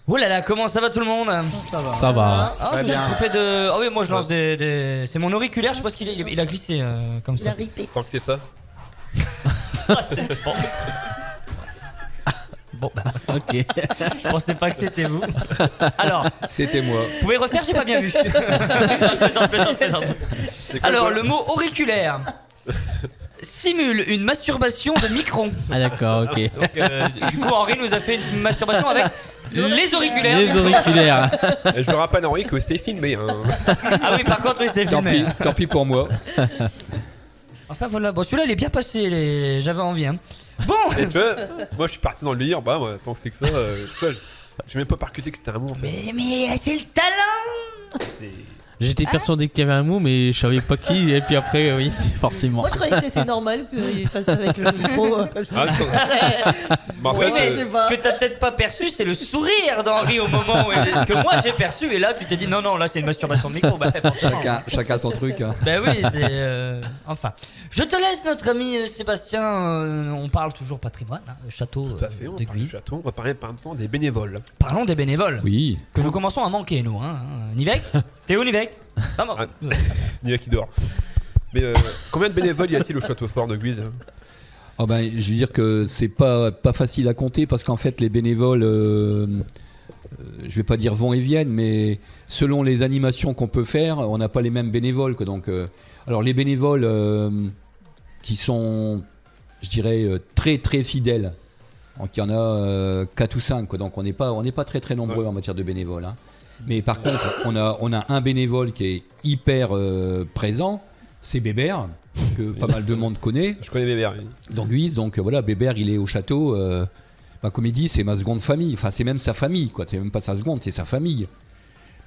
Oh là là, comment ça va tout le monde? Ça va. Ah, je me suis trompé de... Ah oui, moi je lance des... C'est mon auriculaire, je sais pas ce qu'il est, il a glissé comme ça. Tant que c'est ça. Ah, c'est bon. Bon, bah, Ok. je pensais pas que c'était vous. Alors, C'était moi. vous pouvez refaire, j'ai pas bien vu. Plaisante. C'est quoi, Alors, quoi le mot auriculaire simule une masturbation de micron. Ah d'accord, ok. Donc, du coup, Henri nous a fait une masturbation avec les auriculaires. Les auriculaires. Et je rappelle Henri que c'est filmé. Hein. Ah oui, par contre, oui, c'est filmé. Tant pis pour moi. Enfin voilà, bon celui-là il est bien passé, j'avais envie hein. Bon. Et tu vois, moi je suis parti dans le lire, bah moi, tant que c'est que ça, tu vois, j'ai même pas percuté que c'était un mot en fait. Mais c'est le talent. J'étais persuadé qu'il y avait un mot, mais je savais pas qui. Et puis après, oui, forcément. Moi je croyais que c'était normal qu'il fasse ça avec le micro. Ah, bah, en Oui, fait, mais je sais pas. ce que t'as peut-être pas perçu, c'est le sourire d'Henri au moment où ce que moi j'ai perçu, et là tu t'es dit non, là c'est une masturbation de micro. Bah, forcément. Chacun son truc. Hein. Ben oui, c'est. Enfin. Je te laisse, notre ami Sébastien. On parle toujours patrimoine, hein, le château tout à fait, on de parle du Guise. château, on va parler par temps des bénévoles. Parlons des bénévoles. Oui. Que nous commençons à manquer, nous. Hein. Nivek Théo Nivek Vamos. Ah, Nia qui dort. Mais combien de bénévoles y a-t-il au château fort de Guise? Oh ben, je veux dire que c'est pas facile à compter parce qu'en fait les bénévoles, je vais pas dire vont et viennent, mais selon les animations qu'on peut faire, on n'a pas les mêmes bénévoles. Quoi, donc, alors les bénévoles qui sont, je dirais, très très fidèles, donc il y en a 4 ou 5, quoi, donc on n'est pas très très nombreux en matière de bénévoles. Hein. Mais par contre, on a un bénévole qui est hyper présent, c'est Bébert, que pas mal de monde connaît. Je connais Bébert. Dans Guise, donc voilà, Bébert il est au château, comme il dit, c'est ma seconde famille, enfin c'est même sa famille, quoi. C'est même pas sa seconde, c'est sa famille.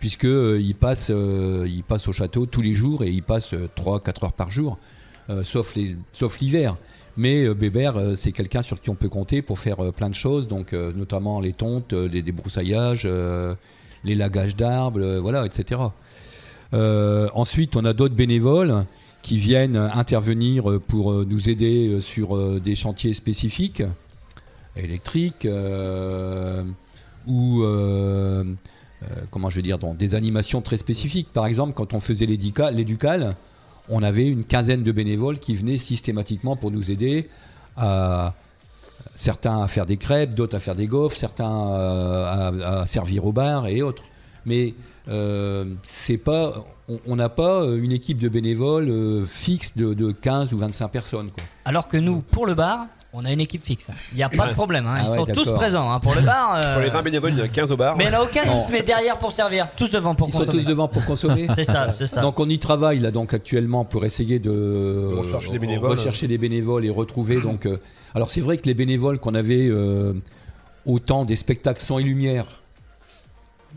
Puisque il passe au château tous les jours et il passe 3-4 heures par jour, sauf l'hiver. Mais Bébert, c'est quelqu'un sur qui on peut compter pour faire plein de choses, donc notamment les tontes, les débrousaillages, les lagages d'arbres, voilà, etc. Ensuite, on a d'autres bénévoles qui viennent intervenir pour nous aider sur des chantiers spécifiques, électriques, ou comment je veux dire, des animations très spécifiques. Par exemple, quand on faisait l'éducal, on avait une quinzaine de bénévoles qui venaient systématiquement pour nous aider certains à faire des crêpes, d'autres à faire des gaufres, certains à servir au bar et autres. Mais on n'a pas une équipe de bénévoles fixe de 15 ou 25 personnes. Quoi. Alors que nous, pour le bar, on a une équipe fixe. Il n'y a pas de problème. Hein. Ils Ah ouais, sont tous d'accord. présents hein, pour le bar. Pour les 20 bénévoles, il y en a 15 au bar. Mais il n'y en a aucun qui se met derrière pour servir. Tous devant pour Ils sont consommer. tous devant pour consommer. C'est ça. Donc on y travaille là donc actuellement pour essayer de Rechercher des bénévoles. rechercher des bénévoles et retrouver donc. Alors c'est vrai que les bénévoles qu'on avait au temps des spectacles son et lumière,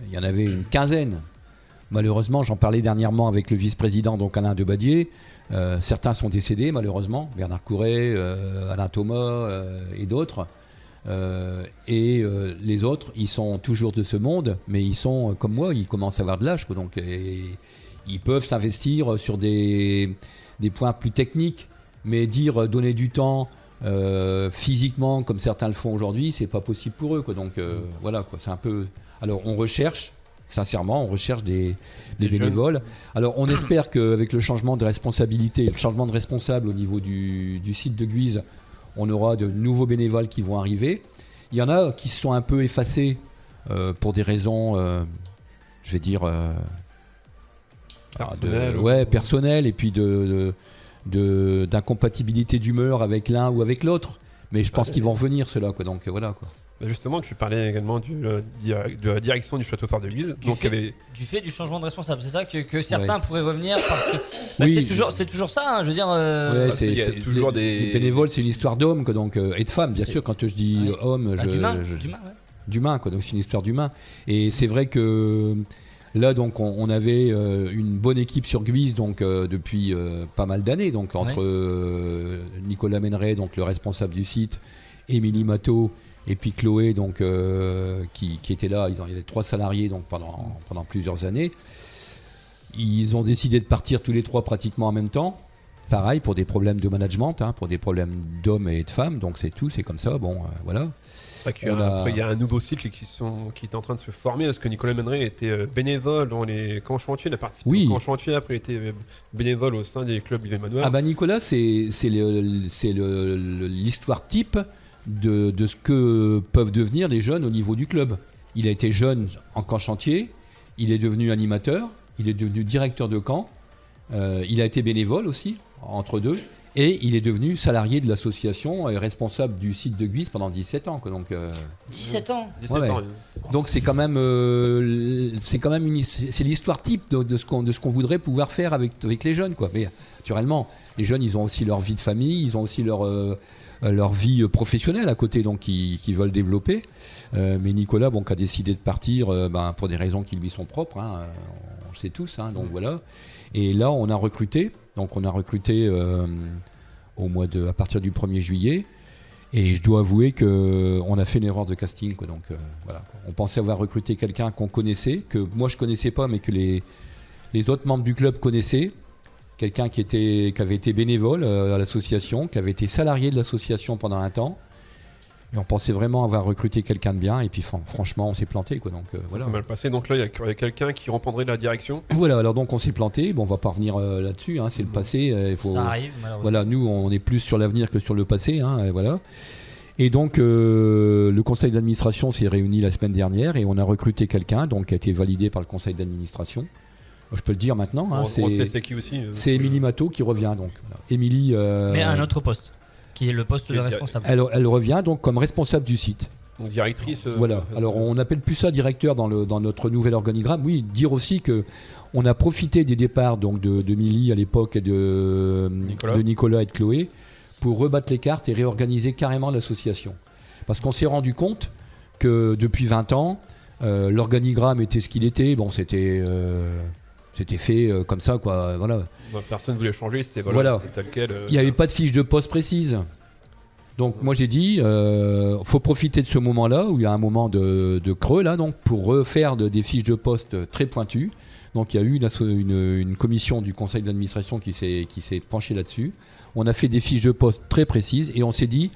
il y en avait une quinzaine. Malheureusement, j'en parlais dernièrement avec le vice-président donc Alain Debadier. Certains sont décédés malheureusement, Bernard Couret, Alain Thomas et d'autres. Et les autres, ils sont toujours de ce monde, mais ils sont comme moi, ils commencent à avoir de l'âge, quoi, donc ils peuvent s'investir sur des points plus techniques, mais donner du temps physiquement comme certains le font aujourd'hui, c'est pas possible pour eux, quoi. Donc voilà, quoi, c'est un peu. Alors on recherche. Sincèrement, on recherche des bénévoles. Alors, on espère qu'avec le changement de responsabilité, le changement de responsable au niveau du site de Guise, on aura de nouveaux bénévoles qui vont arriver. Il y en a qui se sont un peu effacés pour des raisons, je vais dire, personnelles et puis d'incompatibilité d'humeur avec l'un ou avec l'autre. Mais je pense qu'ils vont revenir, ceux-là, quoi. Donc voilà, quoi. Justement, tu parlais également de la direction du château fort de Guise. Du fait du changement de responsable, c'est ça que certains pourraient revenir parce que Oui. c'est toujours ça, hein, je veux dire. il y a toujours les bénévoles, c'est une histoire d'hommes, quoi, donc et de femmes, bien sûr. Quand je dis homme, d'humain, quoi. Donc c'est une histoire d'humain. Et c'est vrai que là, donc, on avait une bonne équipe sur Guise, donc depuis pas mal d'années, donc entre Nicolas Méneret, donc le responsable du site, Émilie Matteau. Et puis Chloé, donc, qui était là, il y avait 3 salariés donc, pendant plusieurs années. Ils ont décidé de partir tous les 3 pratiquement en même temps. Pareil, pour des problèmes de management, hein, pour des problèmes d'hommes et de femmes. Donc c'est tout, c'est comme ça, bon, voilà. Après, il y a un nouveau cycle qui est en train de se former parce que Nicolas Menneret était bénévole dans les camps chantiers, il a participé Oui. aux camps chantiers, après il était bénévole au sein des clubs Yves Manoir. Ah bah Nicolas, c'est l'histoire type de ce que peuvent devenir les jeunes au niveau du club. Il a été jeune en camp chantier, il est devenu animateur, il est devenu directeur de camp, il a été bénévole aussi, entre deux, et il est devenu salarié de l'association et responsable du site de Guise pendant 17 ans. Quoi, donc, 17 ans. 17 ouais. ans. donc c'est quand même, c'est l'histoire type de ce qu'on voudrait pouvoir faire avec les jeunes. Quoi. Mais naturellement, les jeunes, ils ont aussi leur vie de famille, ils ont aussi leur vie professionnelle à côté, donc qui veulent développer. Mais Nicolas, qui a décidé de partir pour des raisons qui lui sont propres, hein, on le sait tous, hein, donc voilà. Et là, on a recruté à partir du 1er juillet. Et je dois avouer qu'on a fait une erreur de casting. Quoi, donc, voilà. On pensait avoir recruté quelqu'un qu'on connaissait, que moi je connaissais pas, mais que les autres membres du club connaissaient. Quelqu'un qui avait été bénévole à l'association, qui avait été salarié de l'association pendant un temps. Et on pensait vraiment avoir recruté quelqu'un de bien. Et puis franchement, on s'est planté. Quoi, donc, voilà. Ça s'est mal passé. Donc là, il y a quelqu'un qui reprendrait la direction. Voilà, alors donc on s'est planté. Bon, on va pas revenir là-dessus. Hein, c'est le passé. Ça arrive, malheureusement. Voilà, nous, on est plus sur l'avenir que sur le passé. Hein, et voilà. Et donc, le conseil d'administration s'est réuni la semaine dernière et on a recruté quelqu'un qui a été validé par le conseil d'administration. Je peux le dire maintenant. Hein, On sait c'est qui aussi. C'est Émilie Matteau qui revient. Donc, Émilie. Mais à un autre poste, qui est le poste de responsable. Elle revient donc comme responsable du site. Donc directrice. Voilà. Alors on n'appelle plus ça directeur dans notre nouvel organigramme. Oui, dire aussi que on a profité des départs donc de Émilie à l'époque et de Nicolas et de Chloé pour rebattre les cartes et réorganiser carrément l'association. Parce qu'on s'est rendu compte que depuis 20 ans, l'organigramme était ce qu'il était. Bon, c'était fait comme ça, quoi. Voilà. Personne ne voulait changer, c'était tel quel. Il n'y avait pas de fiche de poste précise. Donc moi j'ai dit, faut profiter de ce moment-là où il y a un moment de creux là, donc pour refaire des fiches de poste très pointues. Donc il y a eu une commission du conseil d'administration qui s'est penchée là-dessus. On a fait des fiches de poste très précises et on s'est dit,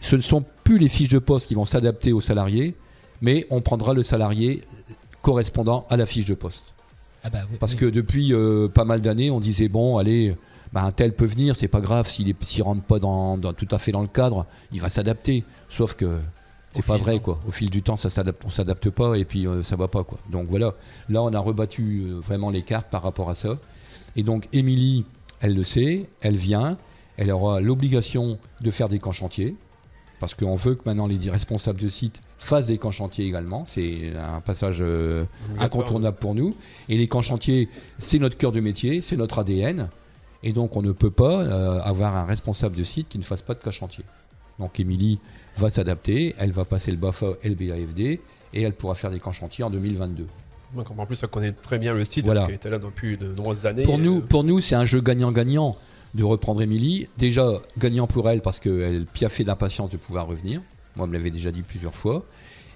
ce ne sont plus les fiches de poste qui vont s'adapter aux salariés, mais on prendra le salarié correspondant à la fiche de poste. Ah bah oui, Parce que depuis pas mal d'années, on disait bon, allez, un tel peut venir, c'est pas grave s'il rentre pas tout à fait dans le cadre, il va s'adapter. Sauf que c'est pas vrai, quoi. Au fil du temps, on s'adapte pas et puis ça va pas, quoi. Donc voilà, là on a rebattu vraiment les cartes par rapport à ça. Et donc Émilie, elle le sait, elle vient, elle aura l'obligation de faire des camps chantiers. Parce qu'on veut que maintenant les responsables de site fassent des camps chantiers également. C'est un passage incontournable pour nous. Et les camps chantiers, c'est notre cœur de métier, c'est notre ADN. Et donc on ne peut pas avoir un responsable de site qui ne fasse pas de camps chantier. Donc Émilie va s'adapter, elle va passer le BAFA LBAFD et elle pourra faire des camps chantiers en 2022. Donc en plus, elle connaît très bien le site, voilà. Parce qu'elle était là depuis de nombreuses années. Pour nous, c'est un jeu gagnant-gagnant de reprendre Émilie. Déjà, gagnant pour elle parce qu'elle piaffait d'impatience de pouvoir revenir. Moi, elle me l'avait déjà dit plusieurs fois.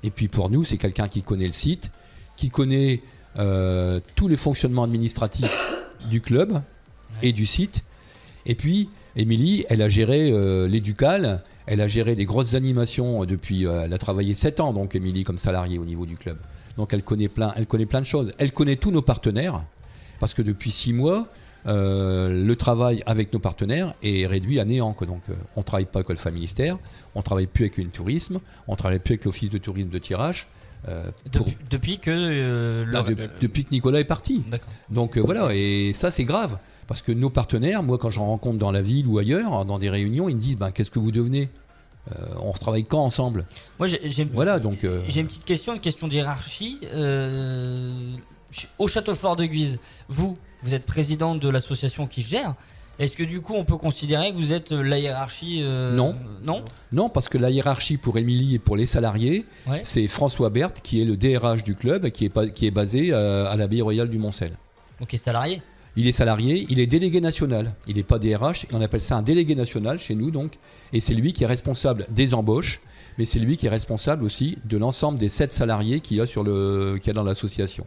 Et puis pour nous, c'est quelqu'un qui connaît le site, qui connaît tous les fonctionnements administratifs du club et du site. Et puis, Émilie, elle a géré l'éducal, elle a géré les grosses animations depuis... elle a travaillé 7 ans, donc Émilie, comme salariée au niveau du club. Donc elle connaît plein de choses. Elle connaît tous nos partenaires, parce que depuis 6 mois... le travail avec nos partenaires est réduit à néant. Donc, on ne travaille pas avec le ministère, on ne travaille plus avec une tourisme, on ne travaille plus avec l'office de tourisme de Tirage. Depuis que depuis que Nicolas est parti. D'accord. Donc voilà, et ça c'est grave. Parce que nos partenaires, moi quand j'en rencontre dans la ville ou ailleurs, dans des réunions, ils me disent qu'est-ce que vous devenez on travaille quand ensemble? Moi j'ai une petite question, une question d'hiérarchie. Au château fort de Guise, vous êtes président de l'association qui gère. Est-ce que du coup on peut considérer que vous êtes la hiérarchie Non, parce que la hiérarchie pour Émilie et pour les salariés, c'est François Berthe qui est le DRH du club, qui est basé à l'abbaye royale du Moncel. Donc il est salarié. Il est salarié, il est délégué national. Il n'est pas DRH, on appelle ça un délégué national chez nous donc. Et c'est lui qui est responsable des embauches, mais c'est lui qui est responsable aussi de l'ensemble des 7 salariés qu'il y a dans l'association.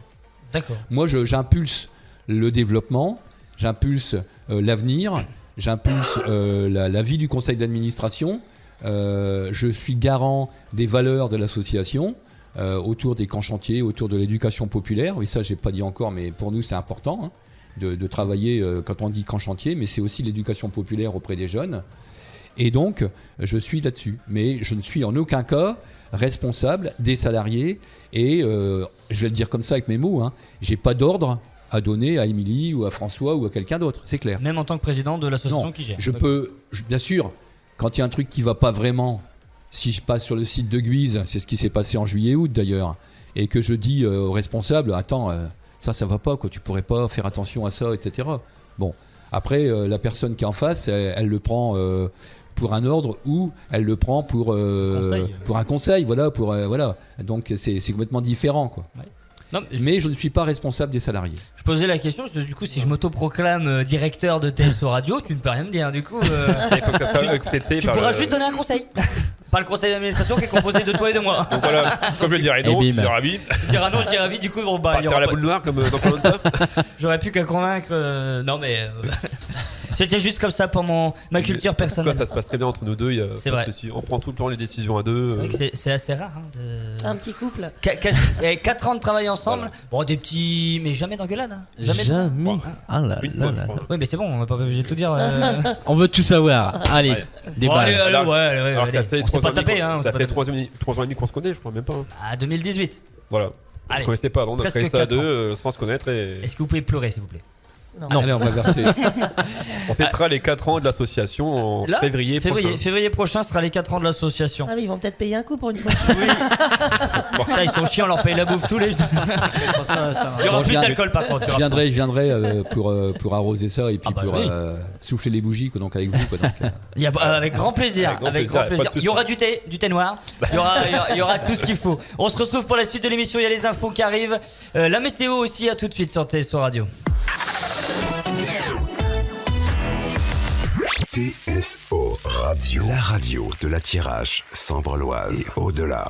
D'accord. Moi, j'impulse le développement, j'impulse l'avenir, j'impulse la vie du conseil d'administration. Je suis garant des valeurs de l'association autour des camps chantiers, autour de l'éducation populaire. Oui, ça, j'ai pas dit encore, mais pour nous, c'est important hein, de travailler quand on dit camp chantier, mais c'est aussi l'éducation populaire auprès des jeunes. Et donc, je suis là-dessus. Mais je ne suis en aucun cas responsable des salariés. Et je vais le dire comme ça avec mes mots, hein, j'ai pas d'ordre à donner à Émilie ou à François ou à quelqu'un d'autre, c'est clair. Même en tant que président de l'association Non, qui gère. Bien sûr, quand il y a un truc qui va pas vraiment, si je passe sur le site de Guise, c'est ce qui s'est passé en juillet-août d'ailleurs, et que je dis aux responsables, attends, ça va pas, quoi, tu pourrais pas faire attention à ça, etc. Bon, après, la personne qui est en face, elle le prend pour un ordre ou elle le prend pour un conseil, voilà, voilà. Donc c'est complètement différent, quoi. Ouais. Non, mais je ne suis pas responsable des salariés. Je posais la question, parce que du coup, si je m'autoproclame directeur de TSO Radio, tu ne peux rien me dire. Du coup, Il faut que ça soit accepté tu par pourras le- juste donner un conseil. Pas le conseil d'administration qui est composé de toi et de moi. Donc voilà, comme je dirais non, Et tu bim. diras oui. Je dirais non, je dirais oui. Du coup, bon, bah, il y Partir à aura la pas- boule noire comme dans Koh-Lanta. j'aurais plus qu'à convaincre. Non, mais c'était juste comme ça pour ma culture personnelle. Ça se passe très bien entre nous deux. C'est pas de vrai. souci. On prend tout le temps les décisions à C'est deux. vrai que c'est assez rare. Hein, de... Un petit couple. 4 ans de travail ensemble. Voilà. Bon, des petits. Mais jamais d'engueulade. Hein. Jamais. Jamais. Ouais. Ah là Une là fois, je là. crois. Oui, mais c'est bon, on va pas obligé de tout dire. On veut tout savoir. Allez, Ouais. des Bon, allez, balles. allez, ouais, Alors allez. ça fait On s'est 3 pas ans et demi tapé, hein. on s'est Ça pas fait tapé. 3 ans et demi qu'on se connaît, je crois même pas. Ah, 2018. Voilà. On Allez. se connaissait pas avant, on a Presque créé ça à 4 ans. deux sans se connaître et Est-ce que vous pouvez pleurer, s'il vous plaît? Non. Allez, on va verser. on fêtera les 4 ans de l'association en Là, février prochain. février prochain sera les 4 ans de l'association. Ah oui, ils vont peut-être payer un coup pour une fois. Putain, ils sont chiants, on leur paye la bouffe tous les jours. Il y aura Bon, plus je d'alcool par contre. Je viendrai pour arroser ça et puis Ah bah pour oui. souffler les bougies quoi, donc avec vous. Quoi, donc, Il y a, avec grand plaisir. Avec grand plaisir, pas de Il y aura du thé noir. Il y aura tout ce qu'il faut. On se retrouve pour la suite de l'émission. Il y a les infos qui arrivent. La météo aussi, à tout de suite sur TSO Radio. TSO Radio, la radio de la Thiérache, Sambre-Loise et au-delà.